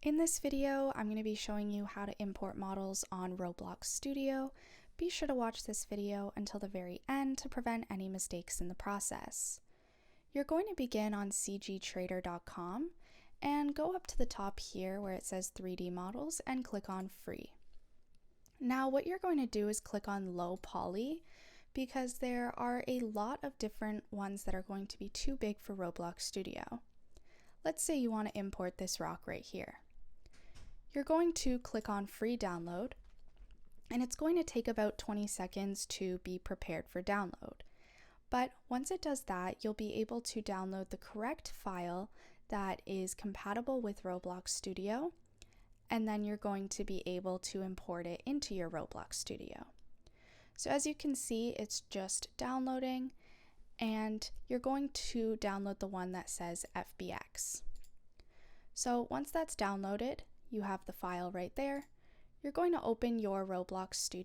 In this video, I'm going to be showing you how to import models on Roblox Studio. Be sure to watch this video until the very end to prevent any mistakes in the process. You're going to begin on cgtrader.com and go up to the top here where it says 3D models and click on free. Now what you're going to do is click on low poly because there are a lot of different ones that are going to be too big for Roblox Studio. Let's say you want to import this rock right here. You're going to click on free download, and it's going to take about 20 seconds to be prepared for download. But once it does that, you'll be able to download the correct file that is compatible with Roblox Studio, and then you're going to be able to import it into your Roblox Studio. So as you can see, it's just downloading, and you're going to download the one that says FBX. So once that's downloaded, you have the file right there. You're going to open your Roblox Studio